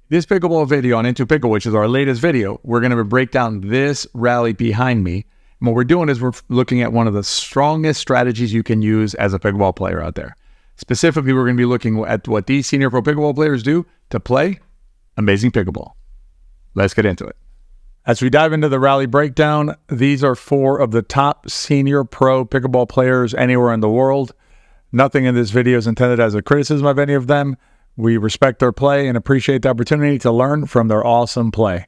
This pickleball video on Into Pickle, which is our latest video, we're going to break down this rally behind me. And what we're doing is we're looking at one of the strongest strategies you can use as a pickleball player out there. Specifically, we're going to be looking at what these senior pro pickleball players do to play amazing pickleball. Let's get into it. As we dive into the rally breakdown, these are 4 of the top senior pro pickleball players anywhere in the world. Nothing in this video is intended as a criticism of any of them. We respect their play and appreciate the opportunity to learn from their awesome play.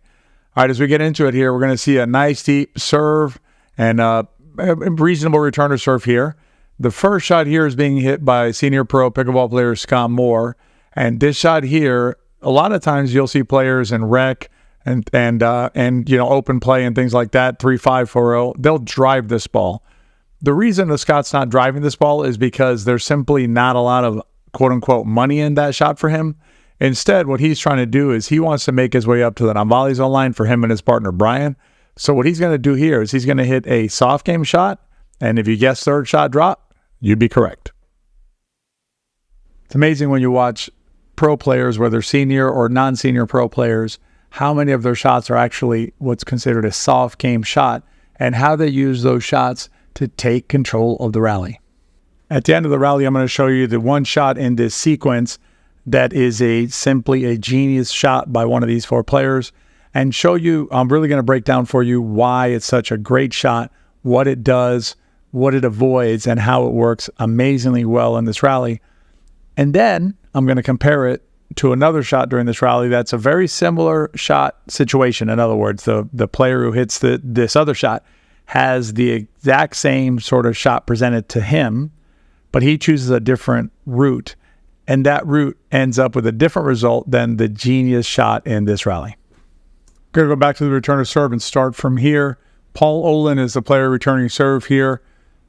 All right, as we get into it here, we're going to see a nice deep serve and a reasonable returner serve here. The first shot here is being hit by senior pro pickleball player Scott Moore. And this shot here, a lot of times you'll see players in rec and open play and things like that, 3-5, 4-0, they'll drive this ball. The reason that Scott's not driving this ball is because there's simply not a lot of quote-unquote money in that shot for him. Instead, what he's trying to do is he wants to make his way up to the non-volley zone line for him and his partner, Brian. So what he's going to do here is he's going to hit a soft game shot, and if you guess third shot drop, you'd be correct. It's amazing when you watch pro players, whether senior or non-senior pro players, how many of their shots are actually what's considered a soft game shot and how they use those shots to take control of the rally. At the end of the rally, I'm going to show you the one shot in this sequence that is simply a genius shot by one of these 4 players, and show you, I'm really going to break down for you why it's such a great shot, what it does, what it avoids, and how it works amazingly well in this rally. And then I'm going to compare it to another shot during this rally that's a very similar shot situation. In other words, the player who hits this other shot has the exact same sort of shot presented to him, but he chooses a different route, and that route ends up with a different result than the genius shot in this rally. I'm going to go back to the return of serve and start from here. Paul Olin is the player returning serve here.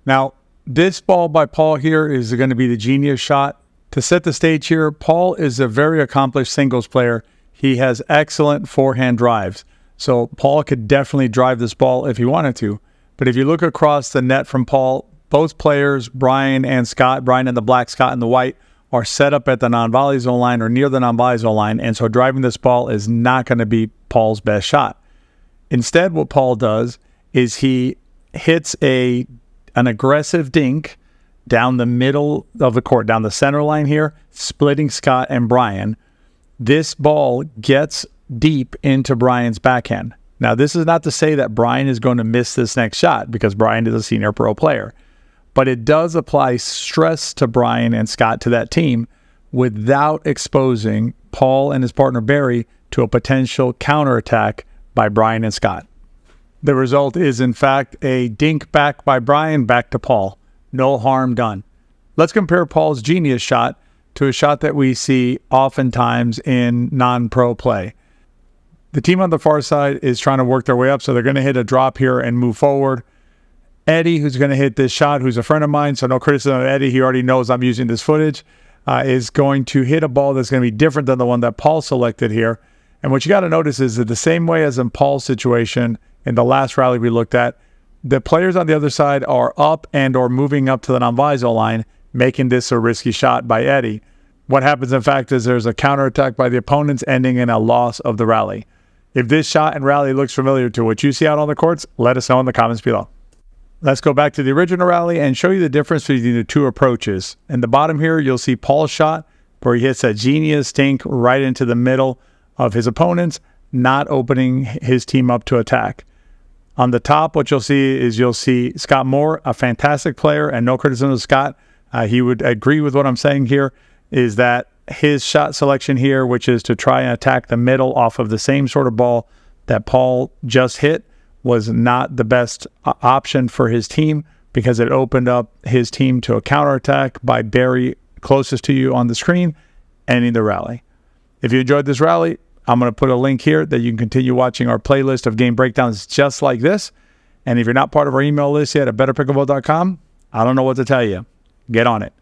Now, this ball by Paul here is going to be the genius shot. To set the stage here, Paul is a very accomplished singles player. He has excellent forehand drives. So Paul could definitely drive this ball if he wanted to. But if you look across the net from Paul, both players, Brian and Scott, Brian in the black, Scott in the white, are set up at the non-volley zone line or near the non-volley zone line, and so driving this ball is not going to be Paul's best shot. Instead, what Paul does is he hits an aggressive dink down the middle of the court, down the center line here, splitting Scott and Brian. This ball gets deep into Brian's backhand. Now, this is not to say that Brian is going to miss this next shot because Brian is a senior pro player. But it does apply stress to Brian and Scott, to that team, without exposing Paul and his partner Barry to a potential counterattack by Brian and Scott. The result is, in fact, a dink back by Brian back to Paul. No harm done. Let's compare Paul's genius shot to a shot that we see oftentimes in non-pro play. The team on the far side is trying to work their way up, so they're going to hit a drop here and move forward. Eddie, who's going to hit this shot, who's a friend of mine, so no criticism of Eddie, he already knows I'm using this footage, is going to hit a ball that's going to be different than the one that Paul selected here. And what you got to notice is that the same way as in Paul's situation in the last rally we looked at, the players on the other side are up and or moving up to the non-volley zone line, making this a risky shot by Eddie. What happens, in fact, is there's a counterattack by the opponents, ending in a loss of the rally. If this shot and rally looks familiar to what you see out on the courts, let us know in the comments below. Let's go back to the original rally and show you the difference between the 2 approaches. In the bottom here, you'll see Paul's shot where he hits a genius dink right into the middle of his opponents, not opening his team up to attack. On the top, what you'll see Scott Moore, a fantastic player, and no criticism of Scott. He would agree with what I'm saying here, is that his shot selection here, which is to try and attack the middle off of the same sort of ball that Paul just hit, was not the best option for his team because it opened up his team to a counterattack by Barry closest to you on the screen, ending the rally. If you enjoyed this rally, I'm going to put a link here that you can continue watching our playlist of game breakdowns just like this. And if you're not part of our email list yet at BetterPickleball.com, I don't know what to tell you. Get on it.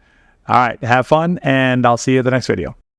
All right, have fun, and I'll see you in the next video.